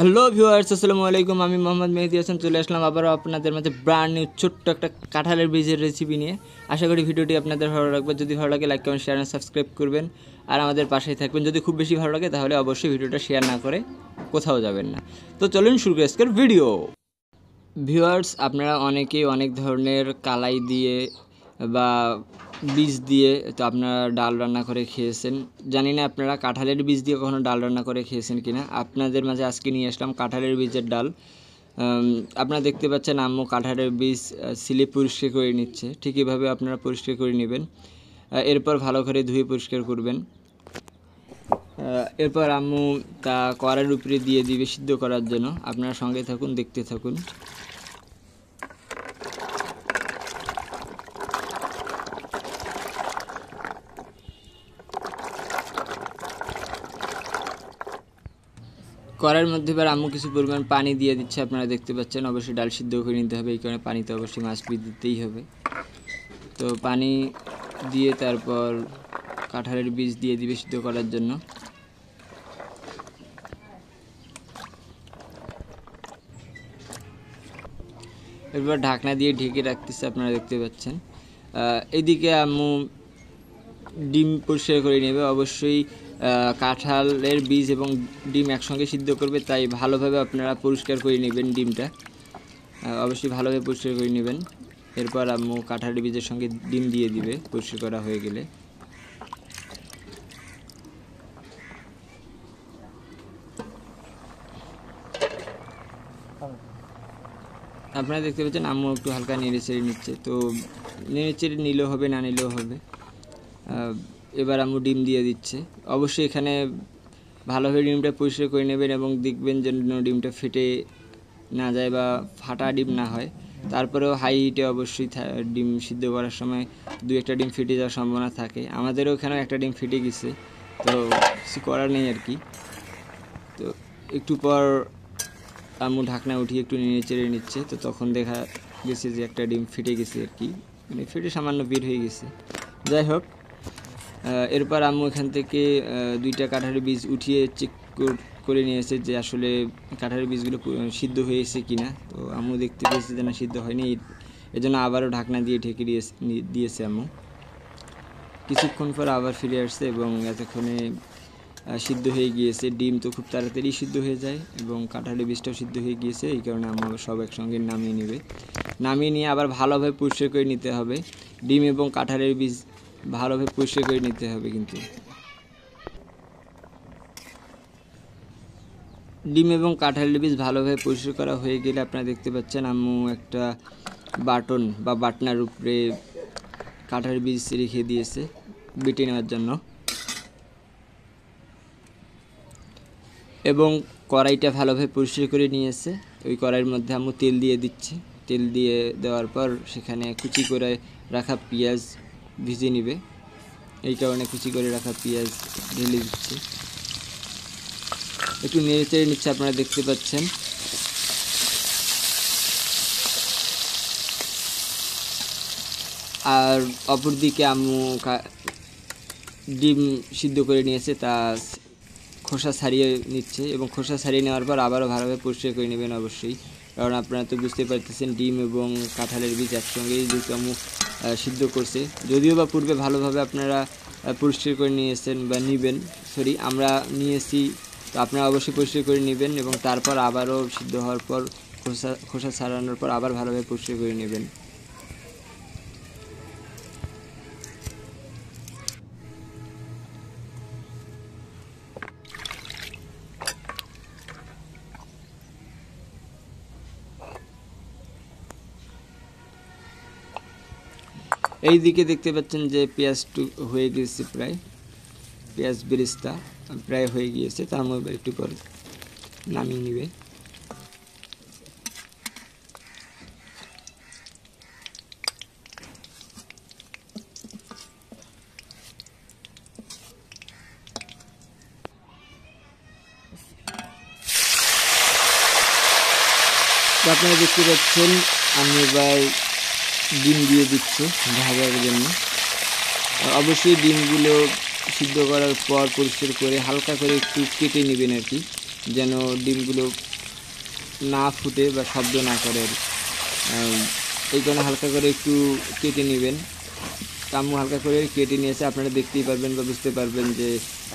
Hello viewers, আসসালামু আলাইকুম। আমি মোহাম্মদ মেহেদি হাসান চলে আসলাম আবারও আপনাদের মধ্যে ব্র্যান্ড নিউ ছোট্ট একটা কাঁঠালের বীজের রেসিপি নিয়ে। আশা করি ভিডিওটি আপনাদের ভালো লাগবে। যদি ভালো লাগে লাইক কমেন্ট শেয়ার সাবস্ক্রাইব করবেন আর আমাদের পাশেই থাকবেন। যদি খুব বেশি ভালো লাগে তাহলে অবশ্যই ভিডিওটা শেয়ার না করে কোথাও যাবেন না। তো চলুন শুরু করি আজকের ভিডিও। ভিউয়ার্স, আপনারা অনেকেই অনেক ধরনের কালাই দিয়ে বা বীজ দিয়ে তো আপনারা ডাল রান্না করে খেয়েছেন। জানি না আপনারা কাঁঠালের বীজ দিয়ে কখনো ডাল রান্না করে খেয়েছেন কিনা। আপনাদের মাঝে আজকে নিয়ে আসলাম কাঁঠালের বীজের ডাল। আপনারা দেখতে পাচ্ছেন আম্মু কাঁঠালের বীজ সিলে পরিষ্কার করে নিচ্ছে। ঠিক এভাবে আপনারা পরিষ্কার করে নেবেন। এরপর ভালো করে ধুয়ে পরিষ্কার করবেন। এরপর আম্মু তা কড়াইয়ের উপরে দিয়ে দিবে সিদ্ধ করার জন্য। আপনারা সঙ্গে থাকুন, দেখতে থাকুন। কড়াইয়ের মধ্যে এবার আম্মু কিছু পরিমাণ পানি দিয়ে দিচ্ছে। আপনারা দেখতে পাচ্ছেন। অবশ্যই ডাল সিদ্ধ করে নিতে হবে, এই কারণে পানিতে অবশ্যই মাছ বীজ দিতেই হবে। তো পানি দিয়ে তারপর কাঁঠালের বীজ দিয়ে দিবে সিদ্ধ করার জন্য। এরপর ঢাকনা দিয়ে ঢেকে রাখতেছে, আপনারা দেখতে পাচ্ছেন। এদিকে আম্মু ডিম পরিষ্কার করে নেবে। অবশ্যই কাঁঠালের বীজ এবং ডিম একসঙ্গে সিদ্ধ করবে, তাই ভালোভাবে আপনারা পরিষ্কার করে নেবেন। ডিমটা অবশ্যই ভালোভাবে পরিষ্কার করে নেবেন। এরপর আম্মু কাঁঠালের বীজের সঙ্গে ডিম দিয়ে দিবে পরিষ্কার করা হয়ে গেলে। আপনারা দেখতে পাচ্ছেন আম্মু একটু হালকা নেড়ে চেড়ে নিচ্ছে। তো নেড়ে চেড়ে নিলেও হবে, না নিলেও হবে। এবার আম্মু ডিম দিয়ে দিচ্ছে। অবশ্যই এখানে ভালোভাবে ডিমটা পরিষ্কার করে নেবেন এবং দেখবেন যেন ডিমটা ফেটে না যায় বা ফাটা ডিম না হয়। তারপরেও হাই হিটে অবশ্যই ডিম সিদ্ধ করার সময় দু একটা ডিম ফেটে যাওয়ার সম্ভাবনা থাকে। আমাদেরও এখানেও একটা ডিম ফেটে গেছে, তো কিছু করার নেই আর কি। তো একটু পর আম্মু ঢাকনা উঠিয়ে একটু নেড়ে চেড়ে নিচ্ছে। তো তখন দেখা গেছে যে একটা ডিম ফেটে গেছে আর কি, মানে ফেটে সামান্য বের হয়ে গেছে। যাই হোক, এরপর আম্মু এখান থেকে দুইটা কাঁঠালের বীজ উঠিয়ে চেক করে নিয়েছে যে আসলে কাঁঠালের বীজগুলো সিদ্ধ হয়েছে কিনা। তো আম্মু দেখতে পেয়েছে যে না, সিদ্ধ হয়নি। এজন্য আবারও ঢাকনা দিয়ে ঢেকে দিয়েছে আম্মু। কিছুক্ষণ পর আবার ফিরে আসছে এবং এতক্ষণে সিদ্ধ হয়ে গিয়েছে। ডিম তো খুব তাড়াতাড়ি সিদ্ধ হয়ে যায় এবং কাঁঠালের বীজটাও সিদ্ধ হয়ে গিয়েছে। এই কারণে আম্মু সব একসঙ্গে নামিয়ে নেবে। নামিয়ে নিয়ে আবার ভালোভাবে পরিষ্কার করে নিতে হবে। ডিম এবং কাঁঠালের বীজ ভালোভাবে পরিষ্কার করে নিতে হবে। কিন্তু ডিম এবং কাঁঠালের বীজ ভালোভাবে পরিষ্কার করা হয়ে গেলে আপনারা দেখতে পাচ্ছেন আম্মু একটা বাটন বা বাটনার উপরে কাঁঠালের বীজ রেখে দিয়েছে বেটে নেওয়ার জন্য। এবং কড়াইটা ভালোভাবে পরিষ্কার করে নিয়েছে। ওই কড়াইয়ের মধ্যে আম্মু তেল দিয়ে দিচ্ছে। তেল দিয়ে দেওয়ার পর সেখানে কুচি করে রাখা পেঁয়াজ ভিজে নিবে। এই কারণে কুচি করে রাখা পেঁয়াজ ঢেলে দিচ্ছে। একটু নেড়ে চেড়ে নিচ্ছে, আপনারা দেখতে পাচ্ছেন। আর অপরদিকে আম্মু ডিম সিদ্ধ করে নিয়েছে, তা খোসা ছাড়িয়ে নিচ্ছে এবং খোসা ছাড়িয়ে নেওয়ার পর আবারও ভালোভাবে পরিষ্কার করে নেবেন অবশ্যই। কারণ আপনারা তো বুঝতে পারতেছেন ডিম এবং কাঁঠালের বীজ একসঙ্গেই যেহেতু আম্মু সিদ্ধ করছে। যদিও বা পূর্বে ভালোভাবে আপনারা পরিষ্কার করে নিয়েছেন বা নেবেন, আমরা নিয়েছি। তো আপনারা অবশ্যই পরিষ্কার করে নেবেন এবং তারপর আবারও সিদ্ধ হওয়ার পর খোসা ছাড়ানোর পর আবার ভালোভাবে পরিষ্কার করে নেবেন। এই দিকে দেখতে পাচ্ছেন যে পেঁয়াজটু হয়ে গিয়েছে, প্রায় পেঁয়াজ বেরেস্তা প্রায় হয়ে গিয়েছে। তার মধ্যে একটু পর নামিয়ে নেবে। আপনারা দেখতে পাচ্ছেন আমি এবার ডিম দিয়ে দিচ্ছে ভাজার জন্য। অবশ্যই ডিমগুলো সিদ্ধ করার পর পরিষ্কার করে হালকা করে একটু কেটে নেবেন আর কি, যেন ডিমগুলো না ফুটে বা শব্দ না করে। এই কারণে হালকা করে একটু কেটে নেবেন। আম্মু হালকা করে কেটে নিয়েছে, আপনারা দেখতেই পারবেন বা বুঝতে পারবেন যে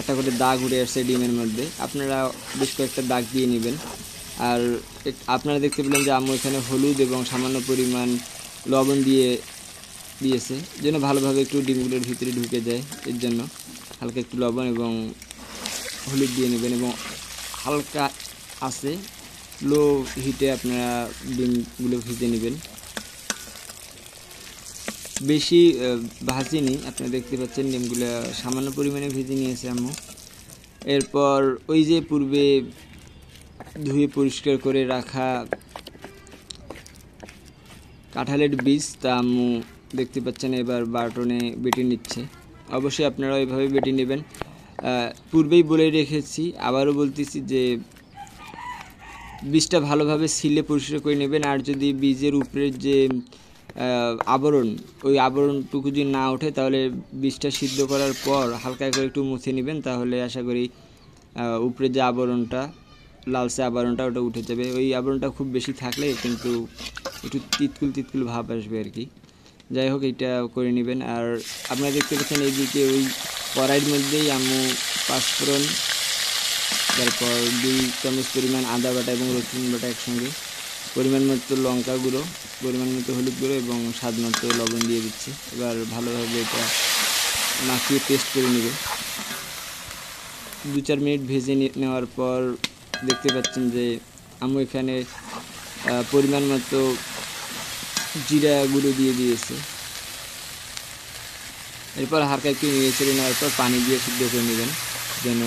একটা করে দাগ উঠে আসছে ডিমের মধ্যে। আপনারা বেশ কয়েকটা দাগ দিয়ে নেবেন। আর আপনারা দেখতে পেলেন যে আম্মু এখানে হলুদ এবং সামান্য পরিমাণ লবণ দিয়েছে, যেন ভালোভাবে একটু ডিমগুলোর ভিতরে ঢুকে যায়। এর জন্য হালকা একটু লবণ এবং হলুদ দিয়ে নেবেন এবং হালকা আছে লো হিটে আপনারা ডিমগুলো ভেজে নেবেন। বেশি ভাজিনি, আপনারা দেখতে পাচ্ছেন ডিমগুলো সামান্য পরিমাণে ভেজে নিয়েছে আম্মু। এরপর ওই যে পূর্বে ধুয়ে পরিষ্কার করে রাখা কাঁঠালের বীজ, তা আম্মু দেখতে পাচ্ছেন এবার বাটনে বেটে নিচ্ছে। অবশ্যই আপনারা ওইভাবে বেটে নেবেন। পূর্বেই বলে রেখেছি, আবারও বলতেছি যে বীজটা ভালোভাবে ছিলে পরিষ্কার করে নেবেন। আর যদি বীজের উপরের যে আবরণ, ওই আবরণটুকু যদি না ওঠে তাহলে বীজটা সিদ্ধ করার পর হালকা করে একটু মুছে নেবেন, তাহলে আশা করি উপরে যে আবরণটা, লালচে আবরণটা, ওটা উঠে যাবে। ওই আবরণটা খুব বেশি থাকলে কিন্তু একটু তিতকুল ভাব আসবে আর কি। যাই হোক, এটা করে নেবেন। আর আপনারা দেখতে পাচ্ছেন এইদিকে ওই কড়াইয়ের মধ্যেই আম্মু পাঁচফোড়ন, তারপর 2 চামচ পরিমাণ আদা বাটা এবং রসুন বাটা একসঙ্গে, পরিমাণ মতো লঙ্কা গুঁড়ো, পরিমাণ মতো হলুদ গুঁড়ো এবং স্বাদ মতো লবণ দিয়ে দিচ্ছি। এবার ভালোভাবে এটা মাখিয়ে পেস্ট করে নেবে। 2-4 মিনিট ভেজে নেওয়ার পর দেখতে পাচ্ছেন যে আম্মু এখানে পরিমাণ মতো জিরা গুঁড়ো দিয়ে দিয়েছে। এরপর হালকা একটু নেড়ে চেড়ে নেওয়ার পর পানি দিয়ে সিদ্ধ করে নেবেন, যেন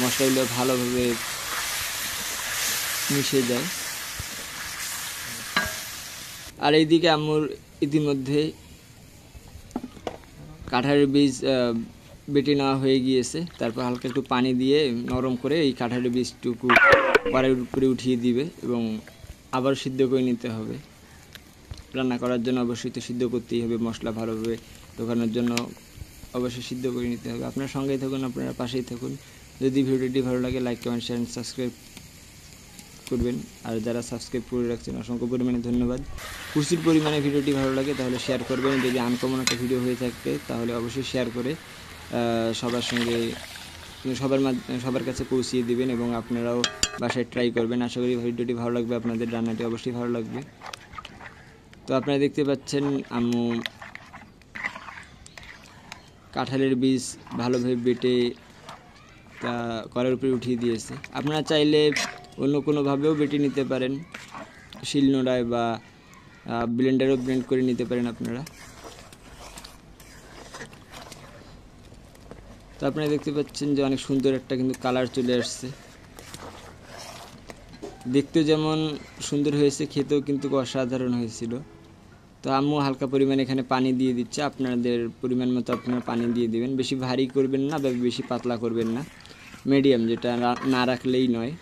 মশলাগুলো ভালোভাবে মিশে যায়। আর এইদিকে আম্মুর ইতিমধ্যে কাঁঠালের বীজ বেটে নেওয়া হয়ে গিয়েছে। তারপর হালকা একটু পানি দিয়ে নরম করে এই কাঁঠালের বীজটুকু কড়াইয়ের উপরে উঠিয়ে দিবে এবং আবার সিদ্ধ করে নিতে হবে। রান্না করার জন্য অবশ্যই তো সিদ্ধ করতেই হবে, মশলা ভালোভাবে ঢোকানোর জন্য অবশ্যই সিদ্ধ করে নিতে হবে। আপনার সঙ্গেই থাকুন, আপনারা পাশেই থাকুন। যদি ভিডিওটি ভালো লাগে লাইক, কমেন্ট, শেয়ার, সাবস্ক্রাইব করবেন। আর যারা সাবস্ক্রাইব করে রাখছেন অসংখ্য পরিমাণে ধন্যবাদ। প্রচুর পরিমাণে ভিডিওটি ভালো লাগে তাহলে শেয়ার করবেন। যদি আনকমন একটা ভিডিও হয়ে থাকে তাহলে অবশ্যই শেয়ার করে সবার সঙ্গে সবার কাছে পৌঁছিয়ে দিবেন এবং আপনারাও বাসায় ট্রাই করবেন। আশা করি ভিডিওটি ভালো লাগবে, আপনাদের রান্নাটি অবশ্যই ভালো লাগবে। তো আপনারা দেখতে পাচ্ছেন আম্মু কাঁঠালের বীজ ভালোভাবে বেটে তা কড়াইয়ের উপরে উঠিয়ে দিয়েছে। আপনারা চাইলে অন্য কোনোভাবেও বেটে নিতে পারেন, শিলনোড়ায় বা ব্লেন্ডারও ব্লেন্ড করে নিতে পারেন আপনারা। তো আপনারা দেখতে পাচ্ছেন যে অনেক সুন্দর একটা কিন্তু কালার চলে আসছে। দেখতেও যেমন সুন্দর হয়েছে, খেতেও কিন্তু অসাধারণ হয়েছিল। তো আম্মু হালকা পরিমাণ এখানে পানি দিয়ে দিচ্ছে, আপনাদের পরিমাণ মতো আপনারা পানি দিয়ে দিবেন। বেশি ভারী করবেন না বা বেশি পাতলা করবেন না, মিডিয়াম, যেটা না রাখলেই নয়।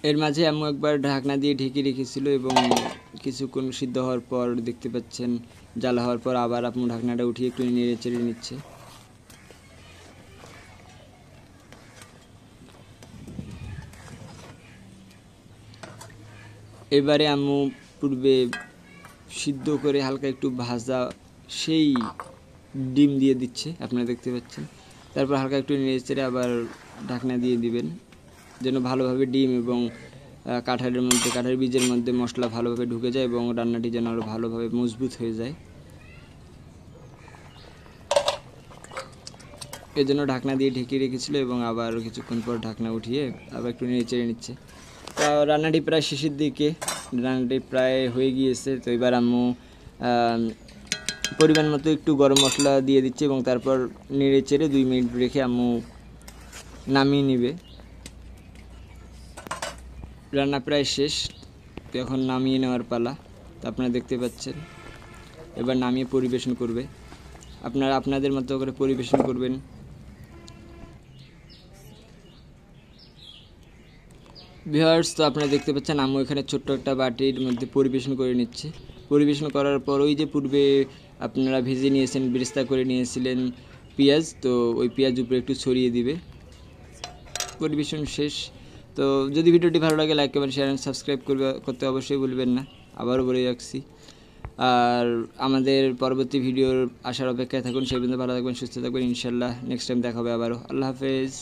এর মাঝে আম্মু একবার ঢাকনা দিয়ে ঢেকে রেখেছিল এবং কিছুক্ষণ সিদ্ধ হওয়ার পর দেখতে পাচ্ছেন জ্বালা হওয়ার পর আবার আম্মু ঢাকনাটা উঠিয়ে একটু নেড়ে চেড়ে নিচ্ছে। এবারে আম্মু পূর্বে সিদ্ধ করে হালকা একটু ভাজা সেই ডিম দিয়ে দিচ্ছে, আপনারা দেখতে পাচ্ছেন। তারপর হালকা একটু নেড়ে চেড়ে আবার ঢাকনা দিয়ে দিবেন, যেন ভালোভাবে ডিম এবং কাঁঠালের বীজের মধ্যে মশলা ভালোভাবে ঢুকে যায় এবং রান্নাটি যেন আরও ভালোভাবে মজবুত হয়ে যায়। এর জন্য ঢাকনা দিয়ে ঢেকে রেখেছিল এবং আবার কিছুক্ষণ পর ঢাকনা উঠিয়ে আবার একটু নেড়ে চেড়ে নিচ্ছে। তা রান্নাটি প্রায় শেষের দিকে, রান্নাটি প্রায় হয়ে গিয়েছে। তো এবার আম্মু পরিমাণ মতো একটু গরম মশলা দিয়ে দিচ্ছে এবং তারপর নেড়ে চেড়ে 2 মিনিট রেখে আম্মু নামিয়ে নেবে। রান্না প্রায় শেষ, তো এখন নামিয়ে নেওয়ার পালা। তো আপনারা দেখতে পাচ্ছেন এবার নামিয়ে পরিবেশন করবে। আপনারা আপনাদের মতো করে পরিবেশন করবেন। ভিউয়ার্স, তো আপনারা দেখতে পাচ্ছেন আম্মু এখানে ছোট্ট একটা বাটির মধ্যে পরিবেশন করে নিচ্ছে। পরিবেশন করার পর ওই যে পূর্বে আপনারা ভেজে নিয়েছেন, বেরেস্তা করে নিয়েছিলেন পেঁয়াজ, তো ওই পেঁয়াজ উপরে একটু ছড়িয়ে দিবে। পরিবেশন শেষ। তো যদি ভিডিওটি ভালো লাগে like comment share and subscribe করতে অবশ্যই ভুলবেন না, আবারও বলে রাখছি। আর আমাদের পরবর্তী ভিডিওর আসার অপেক্ষায় থাকুন। সেই পর্যন্ত ভালো থাকবেন, সুস্থ থাকবেন, ইনশাল্লাহ নেক্সট টাইম দেখা হবে আবারও। আল্লাহ হাফেজ।